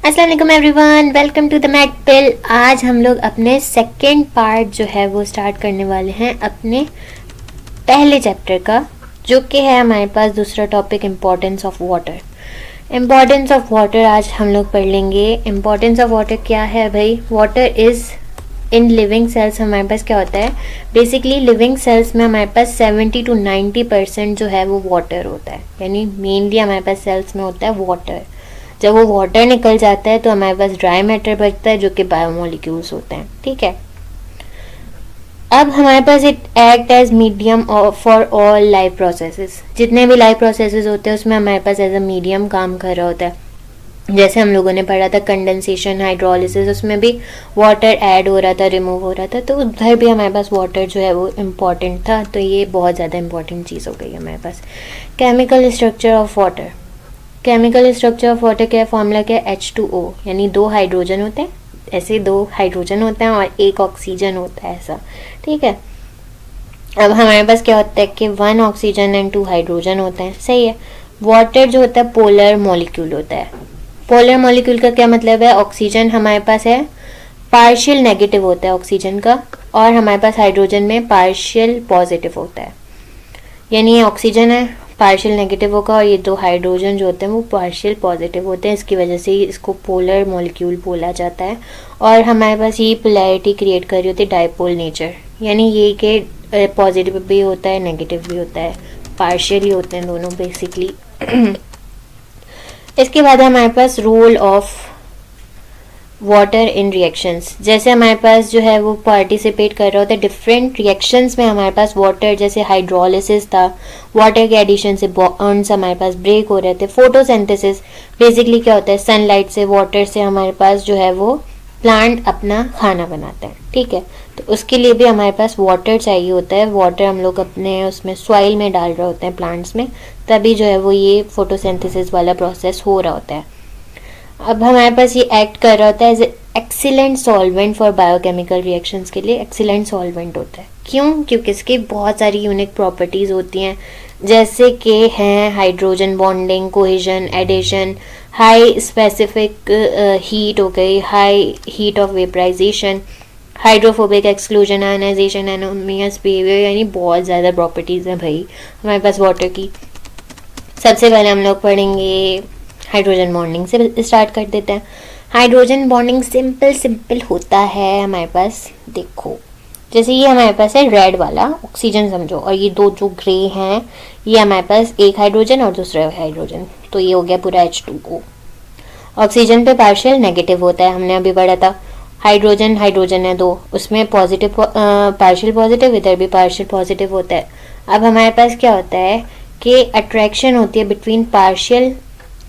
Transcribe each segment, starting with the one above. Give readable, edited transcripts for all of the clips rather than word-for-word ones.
अस्सलाम वालेकुम everyone, welcome to the math pill. आज हम लोग अपने सेकेंड पार्ट जो है वो स्टार्ट करने वाले हैं अपने पहले चैप्टर का, जो कि है हमारे पास दूसरा topic importance of water. Importance of water आज हम लोग पढ़ लेंगे। इम्पोर्टेंस ऑफ वाटर क्या है भाई? Water is in living cells हमारे पास क्या होता है? बेसिकली लिविंग सेल्स में हमारे पास 70 to 90% जो है वो वाटर होता है, यानी मेनली हमारे पास सेल्स में होता है वाटर। जब वो वाटर निकल जाता है तो हमारे पास ड्राई मैटर बचता है जो कि बायोमोलिक्यूल्स होते हैं। ठीक है, अब हमारे पास it act as medium for all life processes. जितने भी लाइफ प्रोसेसेस होते हैं उसमें हमारे पास एज अ मीडियम काम कर रहा होता है। जैसे हम लोगों ने पढ़ा था कंडेंसेशन, हाइड्रोलिसिस, उसमें भी वाटर ऐड हो रहा था, रिमूव हो रहा था, तो उधर भी हमारे पास वाटर जो है वो इम्पॉर्टेंट था। तो ये बहुत ज़्यादा इंपॉर्टेंट चीज़ हो गई हमारे पास। Chemical structure of water. Chemical structure of water क्या है? फॉर्मूला क्या है? H2O, यानी 2 हाइड्रोजन होते हैं, ऐसे 2 हाइड्रोजन होते हैं और 1 ऑक्सीजन होता है, ऐसा। ठीक है, अब हमारे पास क्या होता है कि 1 ऑक्सीजन एंड 2 हाइड्रोजन होते हैं। सही है। वाटर जो होता है पोलर मॉलिक्यूल होता है। पोलर मॉलिक्यूल का क्या मतलब है? ऑक्सीजन हमारे पास है पार्शियल नेगेटिव होता है ऑक्सीजन का, और हमारे पास हाइड्रोजन में पार्शियल पॉजिटिव होता है। यानी ये ऑक्सीजन है, पार्शियल नेगेटिव होगा, और ये 2 हाइड्रोजन जो होते हैं वो पार्शियल पॉजिटिव होते हैं। इसकी वजह से इसको पोलर मॉलिक्यूल बोला जाता है। और हमारे पास ये पोलैरिटी क्रिएट कर रही होती है डाइपोल नेचर, यानी ये कि पॉजिटिव भी होता है नेगेटिव भी होता है, पार्शियल ही होते हैं दोनों बेसिकली। इसके बाद हमारे पास role of water in reactions. जैसे हमारे पास जो है वो पार्टिसिपेट कर रहा होता है डिफरेंट रिएक्शंस में। हमारे पास वाटर, जैसे हाइड्रोलिसिस था, वाटर के एडिशन से बॉन्ड्स हमारे पास ब्रेक हो रहे थे। फोटोसिंथेसिस बेसिकली क्या होता है? सनलाइट से, वाटर से हमारे पास जो है वो प्लांट अपना खाना बनाता है। ठीक है, तो उसके लिए भी हमारे पास वाटर चाहिए होता है। वाटर हम लोग अपने उसमें सॉइल में डाल रहे होते हैं प्लांट्स में, तभी जो है वो ये फोटोसिंथेसिस वाला प्रोसेस हो रहा होता है। अब हमारे पास ये एक्ट कर रहा होता है as excellent solvent for biochemical reactions के लिए एक्सीलेंट सॉल्वेंट होता है। क्यों? क्योंकि इसकी बहुत सारी यूनिक प्रॉपर्टीज़ होती हैं, जैसे कि हैं hydrogen bonding, cohesion, adhesion, high specific heat हो गई, high heat of vaporization, hydrophobic exclusion, ionization, anomalous behaviour, यानी बहुत ज़्यादा प्रॉपर्टीज़ हैं भाई हमारे पास वाटर की। सबसे पहले हम लोग पढ़ेंगे हाइड्रोजन बॉन्डिंग से स्टार्ट कर देते हैं। हाइड्रोजन बॉन्डिंग सिंपल होता है हमारे पास। देखो, जैसे ये हमारे पास है रेड वाला ऑक्सीजन समझो, और ये 2 जो ग्रे हैं ये हमारे पास एक हाइड्रोजन और दूसरा हाइड्रोजन, तो ये हो गया पूरा H2O। ऑक्सीजन पे पार्शियल नेगेटिव होता है, हमने अभी पढ़ा था। हाइड्रोजन है 2, उसमें पॉजिटिव पार्शियल पॉजिटिव, इधर भी पार्शियल पॉजिटिव होता है। अब हमारे पास क्या होता है कि अट्रैक्शन होती है between partial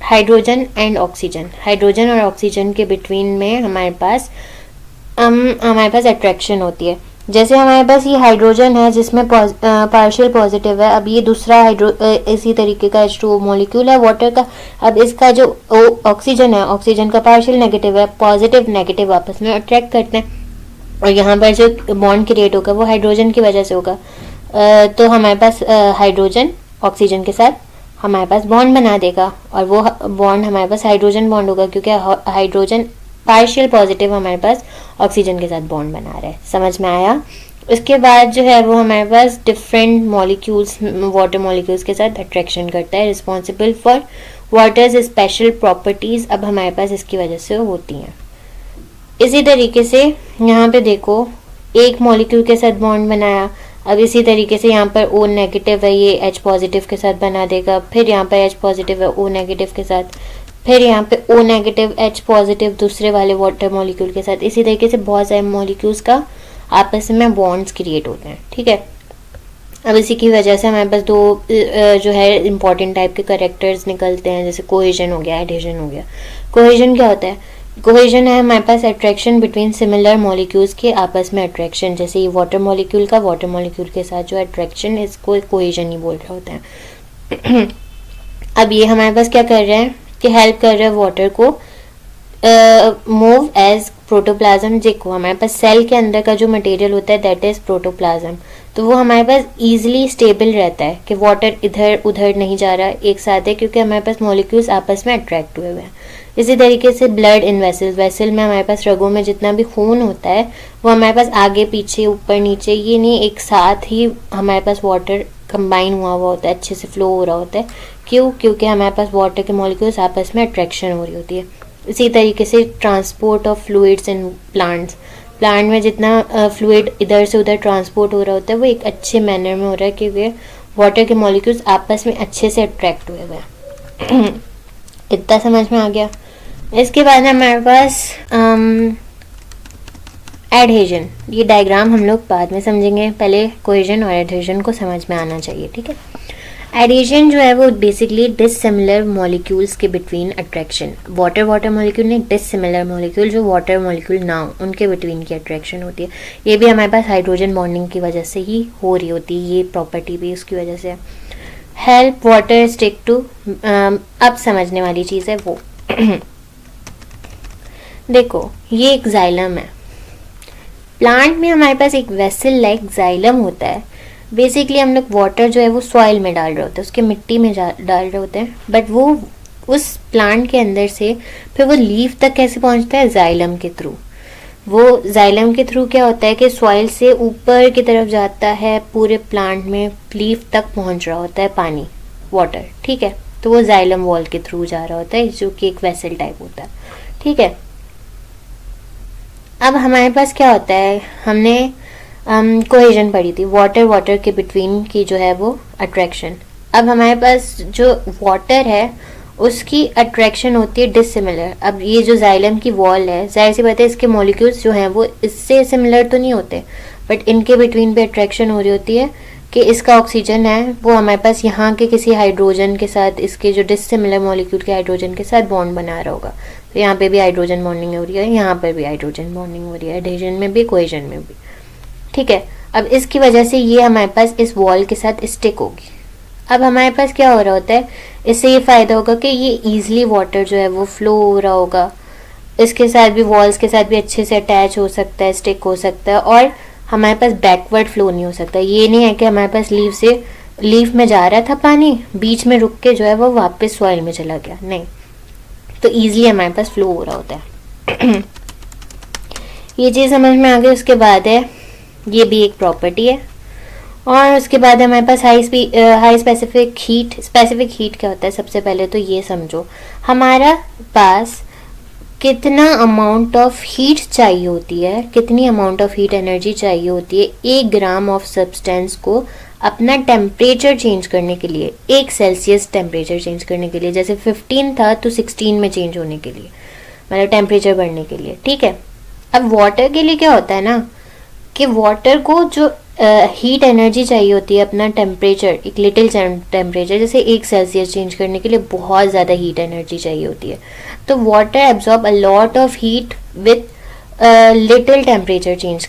hydrogen and oxygen. Hydrogen और ऑक्सीजन के बिटवीन में हमारे पास अट्रैक्शन होती है। जैसे हमारे पास ये हाइड्रोजन है जिसमें पार्शियल पॉजिटिव है, अब ये दूसरा इसी तरीके का H2O मॉलिक्यूल है वाटर का। अब इसका जो ऑक्सीजन है, ऑक्सीजन का पार्शियल नेगेटिव है, पॉजिटिव नेगेटिव आपस में अट्रैक्ट करते हैं, और यहाँ पर जो बॉन्ड क्रिएट होगा वो हाइड्रोजन की वजह से होगा। तो हमारे पास हाइड्रोजन ऑक्सीजन के साथ हमारे पास बॉन्ड बना देगा, और वो बॉन्ड हमारे पास हाइड्रोजन बॉन्ड होगा, क्योंकि हाइड्रोजन पार्शियल पॉजिटिव हमारे पास ऑक्सीजन के साथ बॉन्ड बना रहा है। समझ में आया? उसके बाद जो है वो हमारे पास डिफरेंट मॉलिक्यूल्स, वाटर मॉलिक्यूल्स के साथ अट्रैक्शन करता है, responsible for waters special properties अब हमारे पास इसकी वजह से होती हैं। इसी तरीके से यहाँ पे देखो, एक मॉलिक्यूल के साथ बॉन्ड बनाया, अब इसी तरीके से यहाँ पर O नेगेटिव है, ये H पॉजिटिव के साथ बना देगा, फिर यहाँ पर H पॉजिटिव है O नेगेटिव के साथ, फिर यहाँ पे O नेगेटिव H पॉजिटिव दूसरे वाले वाटर मॉलिक्यूल के साथ। इसी तरीके से बहुत सारे मॉलिक्यूल्स का आपस में बॉन्ड्स क्रिएट होते हैं। ठीक है, अब इसी की वजह से हमारे पास 2 जो है इंपॉर्टेंट टाइप के कैरेक्टर्स निकलते हैं, जैसे कोहेजन हो गया, एडिशन हो गया। कोहेजन क्या होता है? कोहेजन है हमारे पास अट्रैक्शन बिटवीन सिमिलर मॉलिक्यूल्स के आपस में अट्रैक्शन। जैसे ये वाटर मॉलिक्यूल का वाटर मॉलिक्यूल के साथ जो अट्रैक्शन, इसको कोहेजन ही बोल रहे होते हैं। अब ये हमारे पास क्या कर रहे हैं कि हेल्प कर रहे हैं वाटर को मूव एज प्रोटोप्लाज्म। देखो हमारे पास सेल के अंदर का जो मटेरियल होता है दैट इज प्रोटोप्लाज्म। तो वो हमारे पास ईजिली स्टेबल रहता है कि वाटर इधर उधर नहीं जा रहा एक साथ है, क्योंकि हमारे पास मॉलिक्यूल्स आपस में अट्रैक्ट हुए हुए हैं। इसी तरीके से ब्लड इन वेसल में हमारे पास रगों में जितना भी खून होता है वो हमारे पास आगे पीछे ऊपर नीचे ये नहीं एक साथ ही हमारे पास वाटर कंबाइन हुआ होता है, अच्छे से फ्लो हो रहा होता है। क्यों? क्योंकि हमारे पास वाटर के मॉलिक्यूल्स आपस में अट्रैक्शन हो रही होती है। इसी तरीके से transport of fluids in plant में जितना फ्लूइड इधर से उधर ट्रांसपोर्ट हो रहा होता है वो एक अच्छे मैनर में हो रहा है, क्योंकि वाटर के मॉलिक्यूल्स आपस में अच्छे से अट्रैक्ट हुए हुए हैं। इतना समझ में आ गया। इसके बाद हमारे पास एडहेजन। ये डायग्राम हम लोग बाद में समझेंगे, पहले कोहेजन और एडहेजन को समझ में आना चाहिए, ठीक है। एडहेजन जो है वो बेसिकली डिसिमिलर मॉलिक्यूल्स के बिटवीन अट्रैक्शन, वाटर मॉलिक्यूल नहीं, डिसिमिलर मॉलिक्यूल जो वाटर मॉलिक्यूल ना हो उनके बिटवीन की अट्रैक्शन होती है। ये भी हमारे पास हाइड्रोजन बॉन्डिंग की वजह से ही हो रही होती है, ये प्रॉपर्टी भी उसकी वजह से। हेल्प वाटर स्टिक टू, अब समझने वाली चीज़ है वो देखो ये एक जाइलम है। प्लांट में हमारे पास एक वेसल लाइक जाइलम होता है। बेसिकली हम लोग वाटर जो है वो सॉइल में डाल रहे होते हैं, उसके मिट्टी में डाल रहे होते हैं, बट वो उस प्लांट के अंदर से फिर वो लीफ तक कैसे पहुंचता है? जाइलम के थ्रू। वो जाइलम के थ्रू क्या होता है कि सॉइल से ऊपर की तरफ जाता है, पूरे प्लांट में लीफ तक पहुंच रहा होता है पानी, वाटर, ठीक है। तो वो जाइलम वॉल के थ्रू जा रहा होता है, जो कि एक वेसल टाइप होता है, ठीक है। अब हमारे पास क्या होता है, हमने कोहेजन पढ़ी थी, वाटर के बिटवीन की जो है वो अट्रैक्शन। अब हमारे पास जो वाटर है उसकी अट्रैक्शन होती है डिसिमिलर। अब ये जो जाइलम की वॉल है, जाहिर सी बात है इसके मॉलिक्यूल्स जो हैं वो इससे सिमिलर तो नहीं होते, बट इनके बिटवीन पे अट्रैक्शन हो रही होती है कि इसका ऑक्सीजन है वो हमारे पास यहाँ के किसी हाइड्रोजन के साथ, इसके जो डिसिमिलर मॉलिक्यूल के हाइड्रोजन के साथ बॉन्ड बना रहा होगा। तो यहाँ पे भी हाइड्रोजन बॉन्डिंग हो रही है, यहाँ पर भी हाइड्रोजन बॉन्डिंग हो रही है, एडहेजन में भी कोहेजन में भी, ठीक है। अब इसकी वजह से ये हमारे पास इस वॉल के साथ स्टिक होगी। अब हमारे पास क्या हो रहा होता है, इससे ये फ़ायदा होगा कि ये ईजिली वाटर जो है वो फ्लो हो रहा होगा, इसके साथ भी वॉल्स के साथ भी अच्छे से अटैच हो सकता है, स्टिक हो सकता है, और हमारे पास बैकवर्ड फ्लो नहीं हो सकता। ये नहीं है कि हमारे पास लीफ में जा रहा था पानी, बीच में रुक के जो है वो वापस सॉइल में चला गया, नहीं, तो ईजिली हमारे पास फ्लो हो रहा होता है। ये चीज़ समझ में आ गई। उसके बाद है, ये भी एक प्रॉपर्टी है, और उसके बाद हमारे पास high specific heat. Specific heat क्या होता है? सबसे पहले तो ये समझो, हमारा पास कितना अमाउंट ऑफ हीट चाहिए होती है, कितनी अमाउंट ऑफ हीट एनर्जी चाहिए होती है 1 ग्राम ऑफ सब्सटेंस को अपना टेम्परेचर चेंज करने के लिए, 1 सेल्सियस टेम्परेचर चेंज करने के लिए। जैसे 15 था तो 16 में चेंज होने के लिए, मतलब टेम्परेचर बढ़ने के लिए, ठीक है। अब वाटर के लिए क्या होता है ना कि वाटर को जो हीट एनर्जी चाहिए होती है अपना टेम्परेचर, एक लिटिल टेम्परेचर, जैसे 1 सेल्सियस चेंज करने के लिए बहुत ज़्यादा हीट एनर्जी चाहिए होती है। तो water absorb a lot of heat with little temperature change,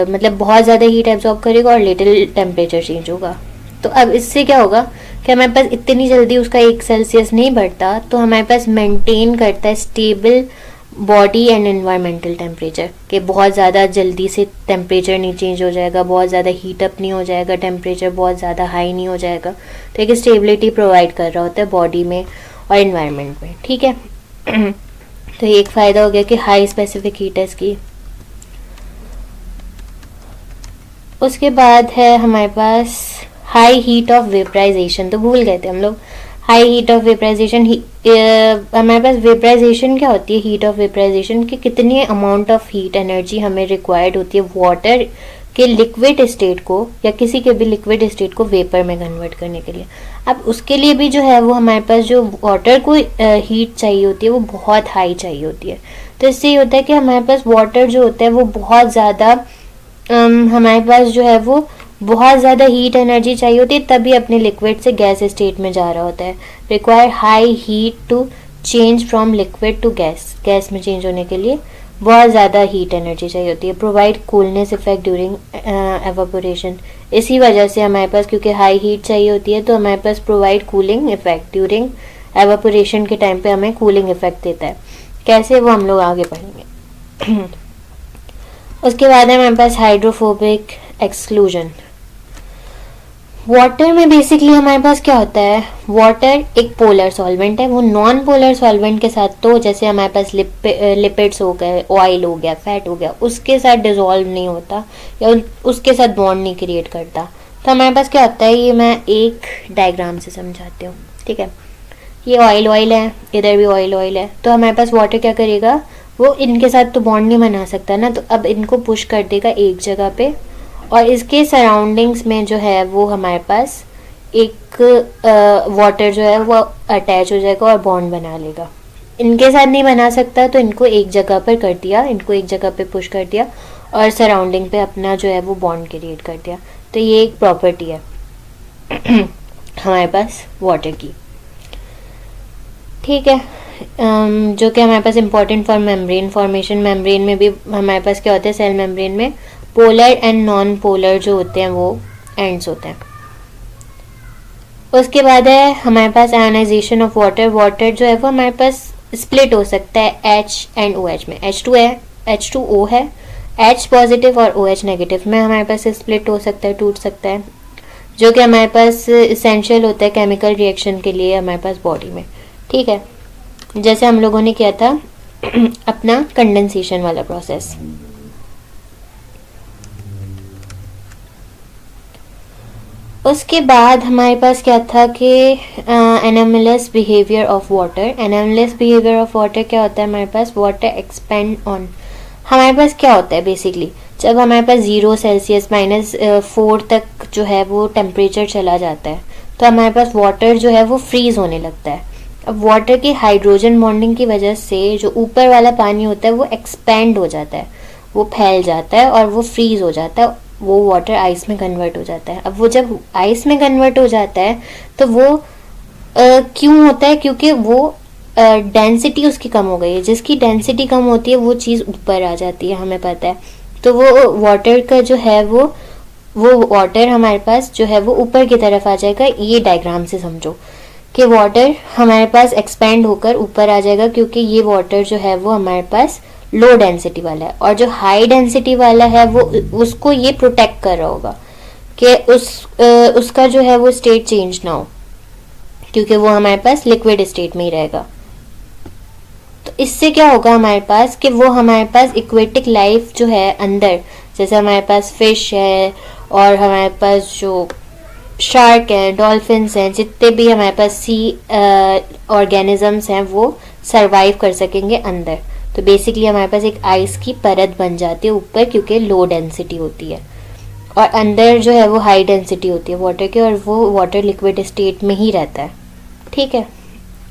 मतलब बहुत ज़्यादा हीट एब्जॉर्ब करेगा और लिटिल टेम्परेचर चेंज होगा। तो अब इससे क्या होगा कि हमारे पास इतनी जल्दी उसका 1 सेल्सियस नहीं बढ़ता, तो हमारे पास मेंटेन करता है stable body and environmental temperature, कि बहुत ज़्यादा जल्दी से टेम्परेचर नहीं चेंज हो जाएगा, बहुत ज़्यादा हीट अप नहीं हो जाएगा, टेम्परेचर बहुत ज़्यादा हाई नहीं हो जाएगा। तो एक स्टेबिलिटी प्रोवाइड कर रहा होता है बॉडी में और एनवायरनमेंट में, ठीक है। तो ये एक फ़ायदा हो गया कि हाई स्पेसिफिक हीट है इसकी। उसके बाद है हमारे पास हाई हीट ऑफ वेपराइजेशन, तो भूल गए थे हम लोग। हाई हीट ऑफ वेपराइजेशन, हमारे पास वेपराइजेशन क्या होती है, हीट ऑफ वेपराइजेशन की कितनी अमाउंट ऑफ हीट एनर्जी हमें रिक्वायर्ड होती है वाटर के लिक्विड स्टेट को या किसी के भी लिक्विड स्टेट को वेपर में कन्वर्ट करने के लिए। अब उसके लिए भी जो है वो हमारे पास जो वाटर को हीट चाहिए होती है वो बहुत हाई चाहिए होती है। तो इससे ये होता है कि हमारे पास वाटर जो होता है वो बहुत ज़्यादा हमारे पास जो है वो बहुत ज़्यादा हीट एनर्जी चाहिए होती है, तभी अपने लिक्विड से गैस स्टेट में जा रहा होता है। Require high heat to change from liquid to gas, gas में चेंज होने के लिए बहुत ज़्यादा हीट एनर्जी चाहिए होती है। Provide coolness effect during evaporation, इसी वजह से हमारे पास क्योंकि हाई हीट चाहिए होती है तो हमारे पास provide cooling effect during evaporation के टाइम पे हमें कूलिंग इफेक्ट देता है। कैसे, वो हम लोग आगे पढ़ेंगे। उसके बाद है हमारे पास हाइड्रोफोबिक एक्सक्लूजन। वाटर में बेसिकली हमारे पास क्या होता है, वाटर एक पोलर सॉल्वेंट है, वो नॉन पोलर सॉल्वेंट के साथ, तो जैसे हमारे पास लिपिड्स हो गए, ऑयल हो गया, फैट हो गया, उसके साथ डिजोल्व नहीं होता या उसके साथ बॉन्ड नहीं क्रिएट करता। तो हमारे पास क्या होता है, ये मैं एक डायग्राम से समझाती हूँ, ठीक है। ये ऑयल है, इधर भी ऑयल है, तो हमारे पास वाटर क्या करेगा, वो इनके साथ तो बॉन्ड नहीं बना सकता ना, तो अब इनको पुश कर देगा एक जगह पे, और इसके सराउंडिंग्स में जो है वो हमारे पास एक वाटर जो है वो अटैच हो जाएगा और बॉन्ड बना लेगा। इनके साथ नहीं बना सकता, तो इनको एक जगह पर कर दिया, इनको एक जगह पे पुश कर दिया और सराउंडिंग पे अपना जो है वो बॉन्ड क्रिएट कर दिया। तो ये एक प्रॉपर्टी है हमारे पास वाटर की, ठीक है। जो कि हमारे पास important for membrane formation. Membrane में भी हमारे पास क्या होता है, सेल मेम्ब्रेन में पोलर एंड नॉन पोलर जो होते हैं वो एंड्स होते हैं। उसके बाद है हमारे पास आयोनाइजेशन ऑफ वाटर। वाटर जो है वो हमारे पास स्प्लिट हो सकता है H एंड OH में। H2O है, H पॉजिटिव और OH नेगेटिव में हमारे पास स्प्लिट हो सकता है, टूट सकता है, जो कि हमारे पास इसेंशियल होता है केमिकल रिएक्शन के लिए हमारे पास बॉडी में, ठीक है। जैसे हम लोगों ने किया था अपना कंडेंसेशन वाला प्रोसेस। उसके बाद हमारे पास क्या था कि anomalous behaviour of water. Anomalous behaviour of water क्या होता है, हमारे पास वाटर एक्सपेंड ऑन, हमारे पास क्या होता है बेसिकली, जब हमारे पास 0 सेल्सियस -4 तक जो है वो टेम्परेचर चला जाता है, तो हमारे पास वाटर जो है वो फ्रीज होने लगता है। अब वाटर की हाइड्रोजन बॉन्डिंग की वजह से जो ऊपर वाला पानी होता है वो एक्सपेंड हो जाता है, वो फैल जाता है और वो फ्रीज हो जाता है, वो वाटर आइस में कन्वर्ट हो जाता है। अब वो जब आइस में कन्वर्ट हो जाता है तो वो क्यों होता है, क्योंकि वो डेंसिटी उसकी कम हो गई है। जिसकी डेंसिटी कम होती है वो चीज़ ऊपर आ जाती है, हमें पता है। तो वो वाटर का जो है वो वाटर हमारे पास जो है वो ऊपर की तरफ आ जाएगा। ये डायग्राम से समझो कि वाटर हमारे पास एक्सपेंड होकर ऊपर आ जाएगा, क्योंकि ये वाटर जो है वो हमारे पास लो डेंसिटी वाला है, और जो हाई डेंसिटी वाला है वो उसको ये प्रोटेक्ट कर रहा होगा कि उसका जो है वो स्टेट चेंज ना हो, क्योंकि वो हमारे पास लिक्विड स्टेट में ही रहेगा। तो इससे क्या होगा हमारे पास कि वो हमारे पास इक्वेटिक लाइफ जो है अंदर, जैसे हमारे पास फिश है और हमारे पास जो शार्क है, डॉल्फिन्स हैं, जितने भी हमारे पास सी ऑर्गेनिजम्स हैं वो सरवाइव कर सकेंगे अंदर। तो बेसिकली हमारे पास एक आइस की परत बन जाती है ऊपर, क्योंकि लो डेंसिटी होती है, और अंदर जो है वो हाई डेंसिटी होती है वाटर की, और वो वाटर लिक्विड स्टेट में ही रहता है, ठीक है।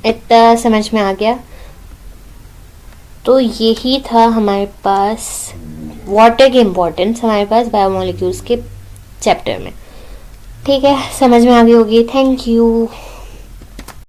इतना समझ में आ गया। तो यही था हमारे पास वाटर की इम्पोर्टेंस हमारे पास बायोमोलिक्यूल्स के चैप्टर में, ठीक है। समझ में आ गई होगी। Thank you.